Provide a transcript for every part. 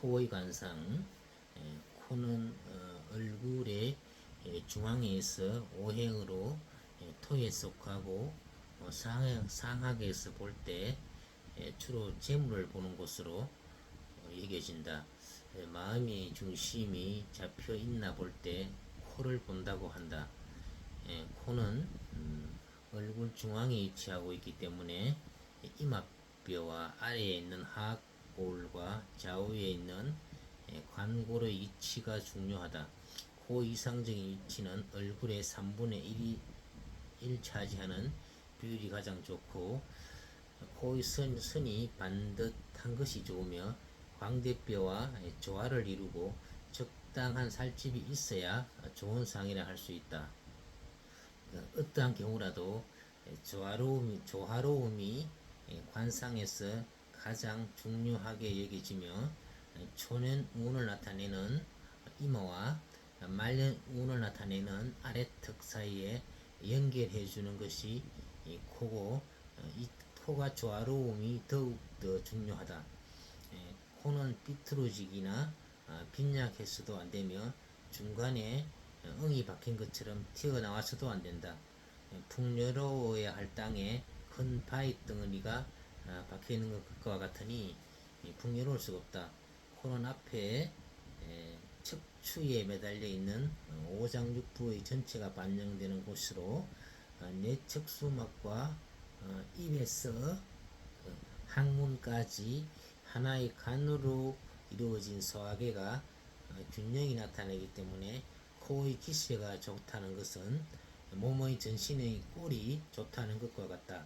코의 관상. 코는 얼굴의 중앙에서 오행으로 토에 속하고 상하계에서 볼 때 주로 재물을 보는 곳으로 여겨진다. 마음의 중심이 잡혀 있나 볼 때 코를 본다고 한다. 코는 얼굴 중앙에 위치하고 있기 때문에 이마뼈와 아래에 있는 하악골과 좌우에 있는 관골의 위치가 중요하다. 코 이상적인 위치는 얼굴의 3분의 1이 차지하는 비율이 가장 좋고, 코의 선이 반듯한 것이 좋으며 광대뼈와 조화를 이루고 적당한 살집이 있어야 좋은 상이라 할 수 있다. 어떠한 경우라도 조화로움이 관상에서 가장 중요하게 여겨지며, 초년운을 나타내는 이마와 말년운을 나타내는 아래턱 사이에 연결해 주는 것이 코고, 이 코가 조화로움이 더욱더 중요하다. 코는 삐뚤어지기나 빈약해서도 안되며 중간에 응이 박힌 것처럼 튀어나와서도 안된다. 풍요로워야 할 땅에 큰 바위 덩어리가 박혀있는 것과 같으니 풍요로울 수가 없다. 코는 앞에 척추에 매달려 있는 오장육부의 전체가 반영되는 곳으로 뇌척수막과 입에서 항문까지 하나의 관으로 이루어진 소화계가 균형이 나타내기 때문에 코의 기세가 좋다는 것은 몸의 전신의 꼴이 좋다는 것과 같다.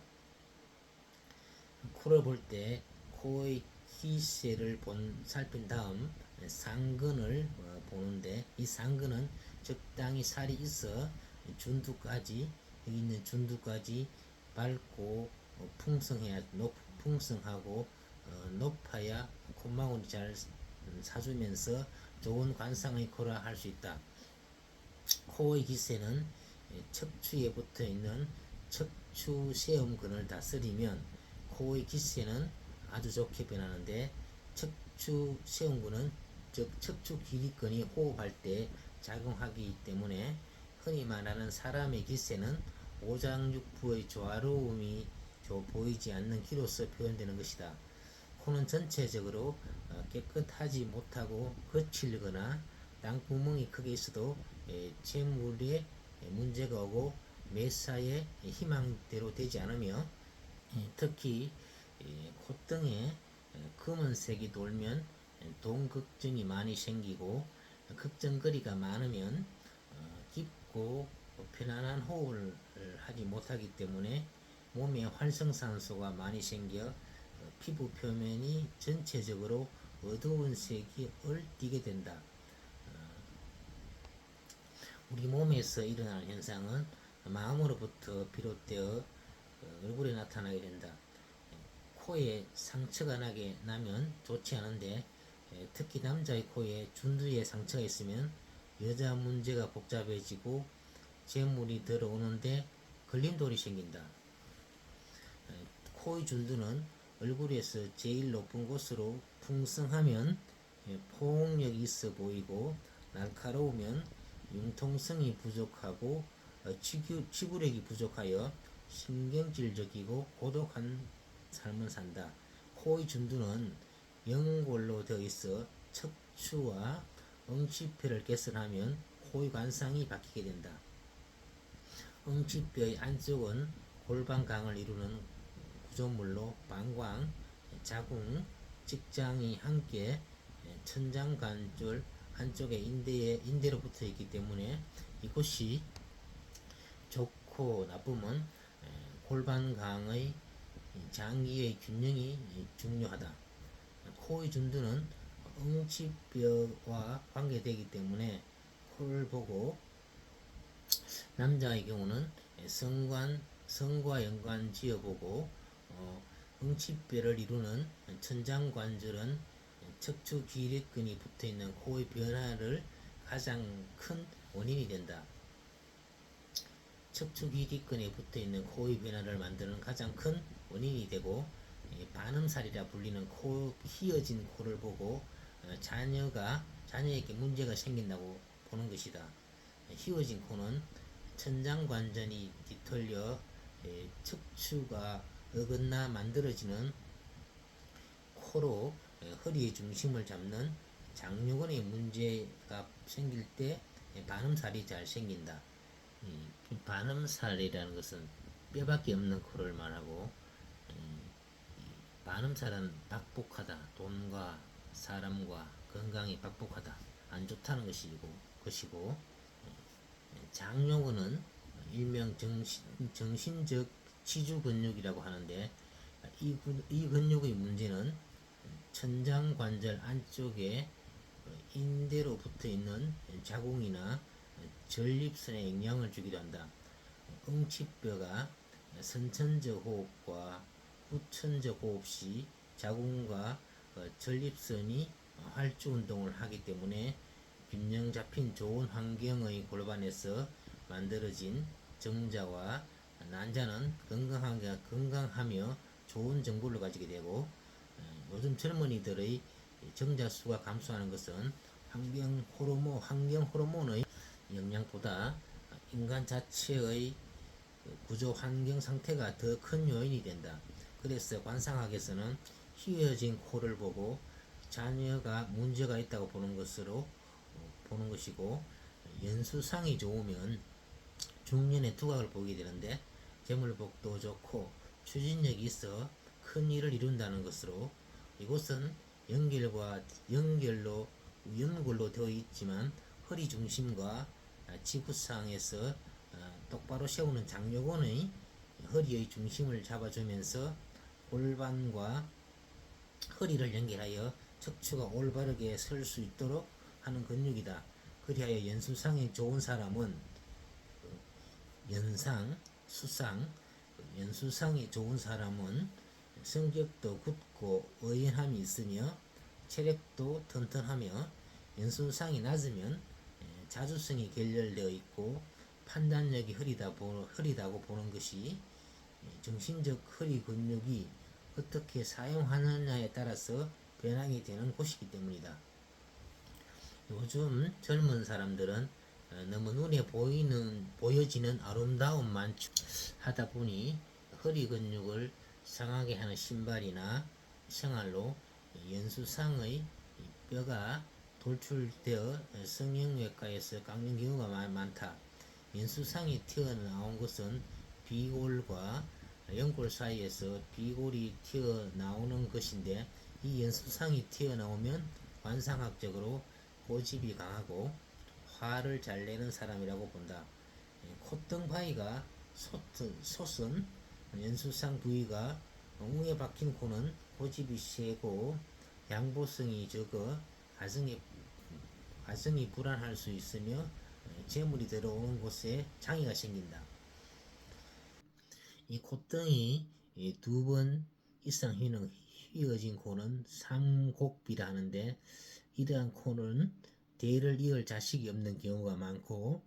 코를 볼 때 코의 기세를 살핀 다음 상근을 보는데, 이 상근은 적당히 살이 있어 준두까지, 여기 있는 준두까지 밝고 풍성하고 높아야 콧망울이 잘 사주면서 좋은 관상의 코라 할 수 있다. 코의 기세는 척추에 붙어 있는 척추세음근을 다스리면 코의 기세는 아주 좋게 변하는데, 척추세음근은 즉 척추 기립근이 호흡할 때 작용하기 때문에 흔히 말하는 사람의 기세는 오장육부의 조화로움이 보이지 않는 기로서 표현되는 것이다. 코는 전체적으로 깨끗하지 못하고 거칠거나 땅구멍이 크게 있어도 재물에 문제가 오고 매사에 희망대로 되지 않으며, 특히 콧등에 검은색이 돌면 돈 걱정이 많이 생기고, 걱정거리가 많으면 깊고 편안한 호흡을 하지 못하기 때문에 몸에 활성산소가 많이 생겨 피부 표면이 전체적으로 어두운 색이 얼띄게 된다. 우리 몸에서 일어나는 현상은 마음으로부터 비롯되어 얼굴에 나타나게 된다. 코에 상처가 나면 좋지 않은데, 특히 남자의 코에 준두에 상처가 있으면 여자 문제가 복잡해지고 재물이 들어오는데 걸림돌이 생긴다. 코의 준두는 얼굴에서 제일 높은 곳으로 풍성하면 포옹력이 있어 보이고, 날카로우면 융통성이 부족하고 치구력이 부족하여 신경질적이고 고독한 삶을 산다. 코의 준두는 영골로 되어 있어 척추와 응치뼈를 개선하면 코의 관상이 바뀌게 된다. 응치뼈의 안쪽은 골반강을 이루는 구조물로 방광, 자궁, 직장이 함께 천장관절 한쪽에 인대로 붙어 있기 때문에 이곳이 좋고 나쁨은 골반강의 장기의 균형이 중요하다. 코의 준두는 응치뼈와 관계되기 때문에 코를 보고, 남자의 경우는 성과 연관 지어보고, 응치뼈를 이루는 천장관절은 척추 기립근이 붙어있는 코의 변화를 가장 큰 원인이 된다. 척추 기립근에 붙어있는 코의 변화를 만드는 가장 큰 원인이 되고, 반음살이라 불리는 휘어진 코를 보고 자녀에게 문제가 생긴다고 보는 것이다. 휘어진 코는 천장관절이 뒤틀려 척추가 어긋나 만들어지는 코로 허리의 중심을 잡는 장요근의 문제가 생길 때 반음살이 잘 생긴다. 이 반음살이라는 것은 뼈밖에 없는 코를 말하고, 반음살은 박복하다, 돈과 사람과 건강이 박복하다, 안 좋다는 것이고, 장요근은 일명 정신적 치주 근육이라고 하는데, 이 근육의 문제는 천장관절 안쪽에 인대로 붙어 있는 자궁이나 전립선에 영향을 주기도 한다. 응치뼈가 선천적 호흡과 후천적 호흡 시 자궁과 전립선이 활주 운동을 하기 때문에 균형 잡힌 좋은 환경의 골반에서 만들어진 정자와 난자는 건강하며 좋은 정보를 가지게 되고, 요즘 젊은이들의 정자 수가 감소하는 것은 환경 호르몬의 영향보다 인간 자체의 구조 환경 상태가 더 큰 요인이 된다. 그래서 관상학에서는 휘어진 코를 보고 자녀가 문제가 있다고 보는 것이고, 연수상이 좋으면 중년의 두각을 보게 되는데, 재물복도 좋고 추진력이 있어 큰 일을 이룬다는 것으로, 이곳은 연골로 되어 있지만 허리 중심과 지구상에서 똑바로 세우는 장요근의 허리의 중심을 잡아주면서 골반과 허리를 연결하여 척추가 올바르게 설 수 있도록 하는 근육이다. 그리하여 연수상이 좋은 사람은 연수상이 좋은 사람은 성격도 굳고 의연함이 있으며 체력도 튼튼하며, 연수상이 낮으면 자주성이 결렬되어 있고 판단력이 흐리다고 보는 것이, 정신적 허리 근육이 어떻게 사용하느냐에 따라서 변화가 되는 곳이기 때문이다. 요즘 젊은 사람들은 너무 눈에 보여지는 아름다움만 하다 보니 허리 근육을 상하게 하는 신발이나 생활로 연수상의 뼈가 돌출되어 성형외과에서 깎는 경우가 많다. 연수상이 튀어나온 것은 비골과 연골 사이에서 비골이 튀어나오는 것인데, 이 연수상이 튀어나오면 관상학적으로 고집이 강하고 화를 잘 내는 사람이라고 본다. 콧등바위가 솟은 연수상 부위가 웅에 박힌 코는 고집이 세고 양보성이 적어 가정이 불안할 수 있으며 재물이 들어오는 곳에 장애가 생긴다. 이 콧등이 2번 이상 휘어진 코는 삼곡비라 하는데, 이러한 코는 대를 이을 자식이 없는 경우가 많고,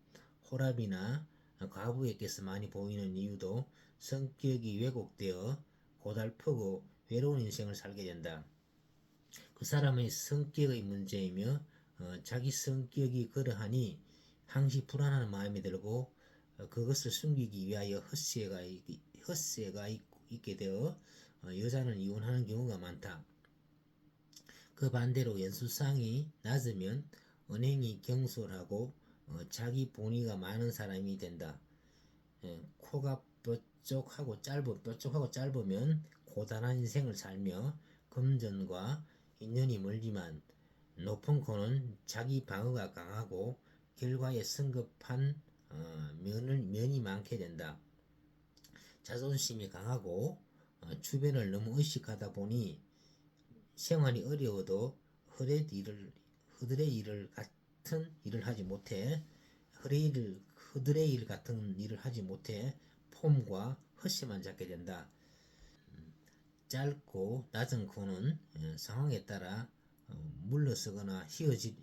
호랍이나 과부에게서 많이 보이는 이유도 성격이 왜곡되어 고달프고 외로운 인생을 살게 된다. 그 사람의 성격의 문제이며, 자기 성격이 그러하니 항시 불안한 마음이 들고, 그것을 숨기기 위하여 헛세가 있게 되어 여자는 이혼하는 경우가 많다. 그 반대로 연수상이 낮으면 언행이 경솔하고 자기 본의가 많은 사람이 된다. 코가 뾰족하고 짧으면 고단한 인생을 살며 금전과 인연이 멀지만, 높은 코는 자기 방어가 강하고 결과에 성급한 면이 많게 된다. 자존심이 강하고 주변을 너무 의식하다 보니 생활이 어려워도 허드렛 일 같은 일을 하지 못해 폼과 허세만 잡게 된다. 짧고 낮은 코는 상황에 따라 물러서거나 휘어질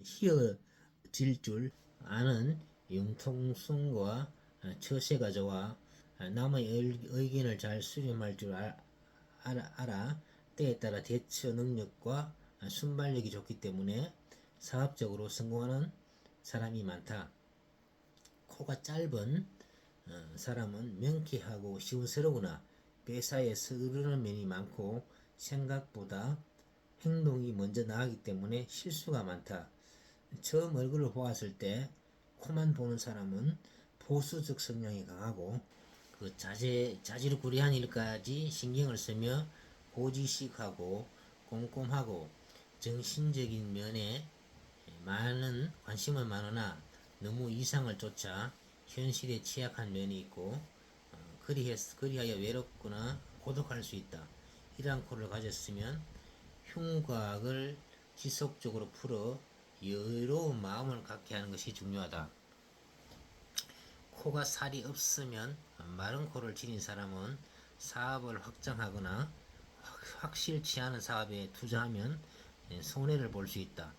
줄 아는 융통성과 처세가 좋아 남의 의견을 잘 수렴할 줄 알아 때에 따라 대처 능력과 순발력이 좋기 때문에 사업적으로 성공하는 사람이 많다. 코가 짧은 사람은 명쾌하고 시원스러우나 폐사에 서두르는 면이 많고 생각보다 행동이 먼저 나가기 때문에 실수가 많다. 처음 얼굴을 보았을 때 코만 보는 사람은 보수적 성향이 강하고 자질구레한 일까지 신경을 쓰며 고지식하고 꼼꼼하고 정신적인 면에 많은 관심은 많으나 너무 이상을 쫓아 현실에 취약한 면이 있고 그리하여 외롭거나 고독할 수 있다. 이러한 코를 가졌으면 흉곽을 지속적으로 풀어 여유로운 마음을 갖게 하는 것이 중요하다. 코가 살이 없으면 마른 코를 지닌 사람은 사업을 확장하거나 확실치 않은 사업에 투자하면 손해를 볼 수 있다.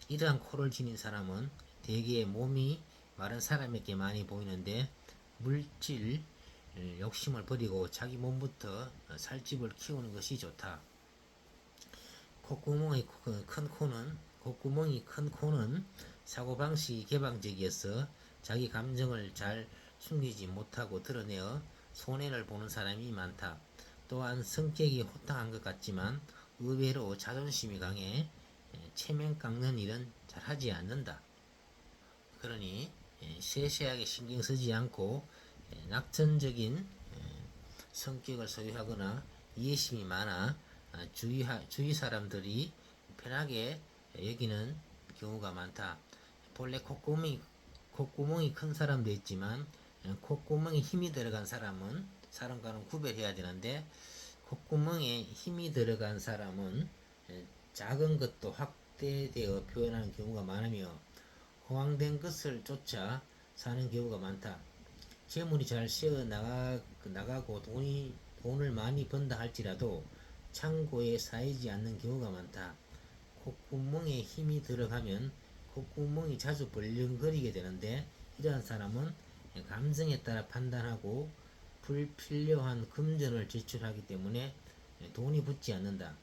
이러한 코를 지닌 사람은 대개 몸이 마른 사람에게 많이 보이는데 물질 욕심을 버리고 자기 몸부터 살집을 키우는 것이 좋다. 콧구멍이 큰 코는 사고방식이 개방적이어서 자기 감정을 잘 숨기지 못하고 드러내어 손해를 보는 사람이 많다. 또한 성격이 호탕한 것 같지만 의외로 자존심이 강해 체면 깎는 일은 잘 하지 않는다. 그러니 세세하게 신경 쓰지 않고 낙천적인 성격을 소유하거나 이해심이 많아 주위 사람들이 편하게 여기는 경우가 많다. 본래 콧구멍이 큰 사람도 있지만 콧구멍에 힘이 들어간 사람과는 구별해야 되는데 콧구멍에 힘이 들어간 사람은 작은 것도 확대되어 표현하는 경우가 많으며 허황된 것을 쫓아 사는 경우가 많다. 재물이 잘 새어 나가고 돈을 많이 번다 할지라도 창고에 쌓이지 않는 경우가 많다. 콧구멍에 힘이 들어가면 콧구멍이 자주 벌렁거리게 되는데 이러한 사람은 감정에 따라 판단하고 불필요한 금전을 지출하기 때문에 돈이 붙지 않는다.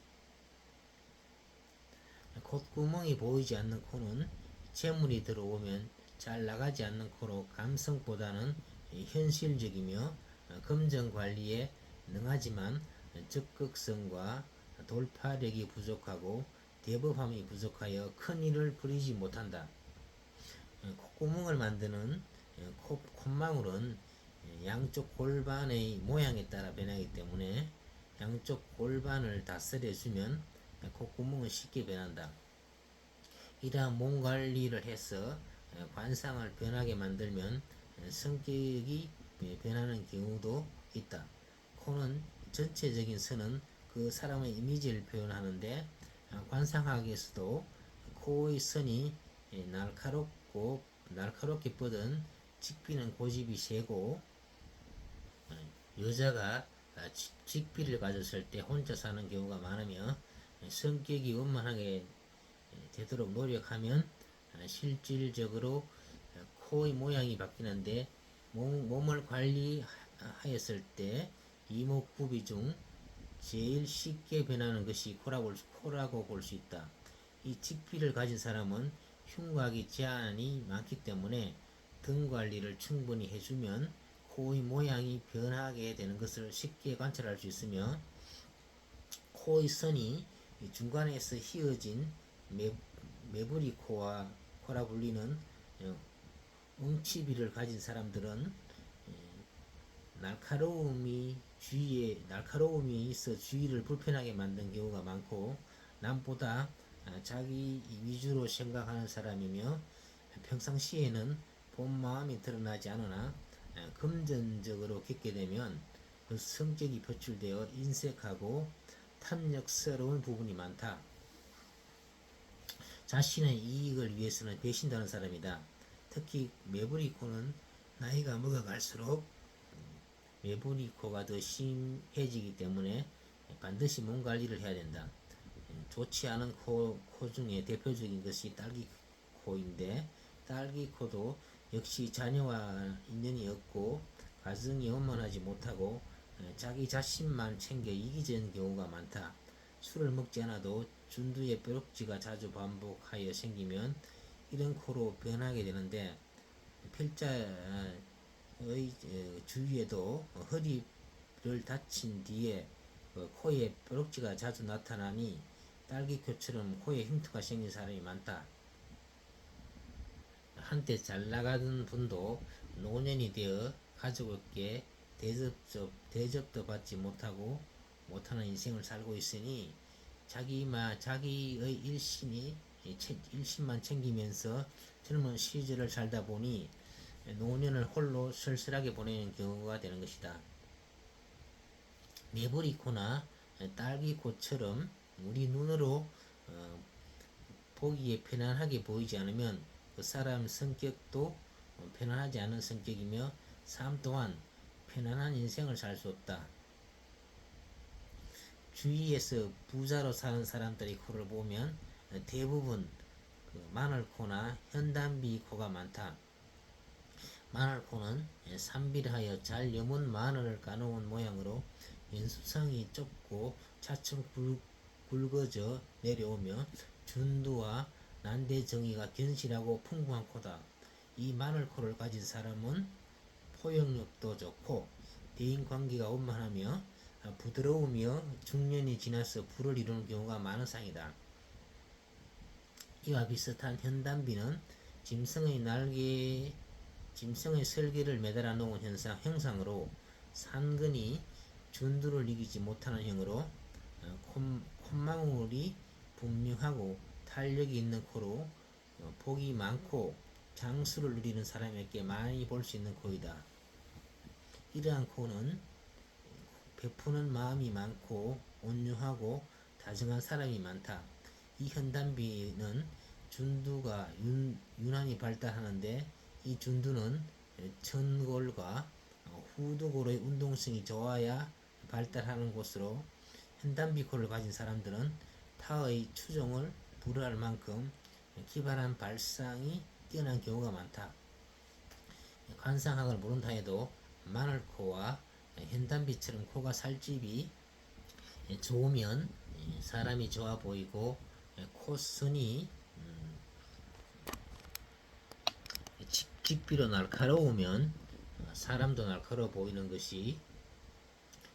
콧구멍이 보이지 않는 코는 재물이 들어오면 잘 나가지 않는 코로 감성보다는 현실적이며 금전 관리에 능하지만 적극성과 돌파력이 부족하고 대범함이 부족하여 큰 일을 부리지 못한다. 콧구멍을 만드는 콧망울은 양쪽 골반의 모양에 따라 변하기 때문에 양쪽 골반을 다스려주면 콧구멍은 쉽게 변한다. 이러한 몸 관리를 해서 관상을 변하게 만들면 성격이 변하는 경우도 있다. 코는 전체적인 선은 그 사람의 이미지를 표현하는데 관상학에서도 코의 선이 날카롭게 뻗은 직비는 고집이 세고 여자가 직비를 가졌을 때 혼자 사는 경우가 많으며 성격이 원만하게 되도록 노력하면 실질적으로 코의 모양이 바뀌는데 몸을 관리하였을 때 이목구비 중 제일 쉽게 변하는 것이 코라고 볼 수 있다. 이 직비를 가진 사람은 흉곽이 제한이 많기 때문에 등 관리를 충분히 해주면 코의 모양이 변하게 되는 것을 쉽게 관찰할 수 있으며 코의 선이 중간에서 휘어진 매부리 코라 불리는 웅치비를 가진 사람들은 날카로움이 있어 주위를 불편하게 만든 경우가 많고 남보다 자기 위주로 생각하는 사람이며 평상시에는 본 마음이 드러나지 않으나 금전적으로 겪게 되면 그 성격이 표출되어 인색하고 탐욕스러운 부분이 많다. 자신의 이익을 위해서는 배신하는 사람이다. 특히 매부리코는 나이가 먹어갈수록 매부리코가 더 심해지기 때문에 반드시 몸 관리를 해야 된다. 좋지 않은 코 중에 대표적인 것이 딸기코인데 딸기코도 역시 자녀와 인연이 없고 가정이 원만하지 못하고 자기 자신만 챙겨 이기적인 경우가 많다. 술을 먹지 않아도 준두의 뾰족지가 자주 반복하여 생기면 이런 코로 변하게 되는데, 필자의 주위에도 허리를 다친 뒤에 코에 뾰족지가 자주 나타나니 딸기코처럼 코에 흉터가 생긴 사람이 많다. 한때 잘 나가던 분도 노년이 되어 가족에게 대접도 받지 못하는 인생을 살고 있으니 자기의 일심만 챙기면서 젊은 시절을 살다 보니 노년을 홀로 쓸쓸하게 보내는 경우가 되는 것이다. 메보리코나 딸기코처럼 우리 눈으로 보기에 편안하게 보이지 않으면 그 사람 성격도 편안하지 않은 성격이며 삶 또한 편안한 인생을 살 수 없다. 주위에서 부자로 사는 사람들의 코를 보면 대부분 마늘코나 현단비 코가 많다. 마늘코는 산비하여 잘 여문 마늘을 까놓은 모양으로 연수성이 좁고 차츰 굵어져 내려오며 준두와 난대정의가 견실하고 풍부한 코다. 이 마늘코를 가진 사람은 포용력도 좋고 대인관계가 원만하며 부드러우며 중년이 지나서 불을 이루는 경우가 많은 상이다. 이와 비슷한 현단비는 짐승의 설계를 매달아 놓은 형상으로 산근이 준두를 이기지 못하는 형으로 콧망울이 분명하고 탄력이 있는 코로 복이 많고 장수를 누리는 사람에게 많이 볼 수 있는 코이다. 이러한 코는 베푸는 마음이 많고 온유하고 다정한 사람이 많다. 이 현단비는 준두가 유난히 발달하는데 이 준두는 전골과 후두골의 운동성이 좋아야 발달하는 곳으로 현단비 코를 가진 사람들은 타의 추종을 불허할 만큼 기발한 발상이 뛰어난 경우가 많다. 관상학을 모른다 해도 마늘코와 현단비처럼 코가 살집이 좋으면 사람이 좋아 보이고 콧선이 직비로 날카로우면 사람도 날카로워 보이는 것이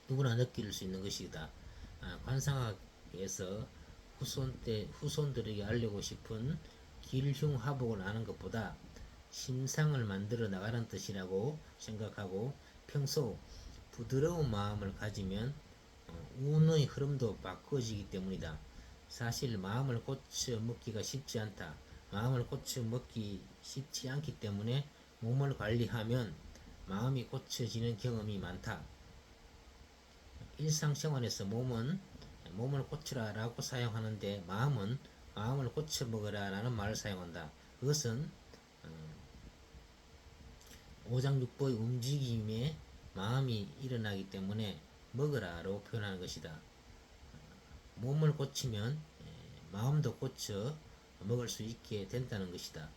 누구나 느낄 수 있는 것이다. 관상학에서 후손들에게 알리고 싶은 길흉화복을 아는 것보다 심상을 만들어 나가는 뜻이라고 생각하고 평소 부드러운 마음을 가지면 운의 흐름도 바꿔지기 때문이다. 사실 마음을 고쳐 먹기가 쉽지 않다. 마음을 고쳐 먹기 쉽지 않기 때문에 몸을 관리하면 마음이 고쳐지는 경험이 많다. 일상생활에서 몸을 고치라 라고 사용하는데 마음은 마음을 고쳐 먹으라 라는 말을 사용한다. 그것은 오장육부의 움직임에 마음이 일어나기 때문에 먹으라로 표현하는 것이다. 몸을 고치면 마음도 고쳐 먹을 수 있게 된다는 것이다.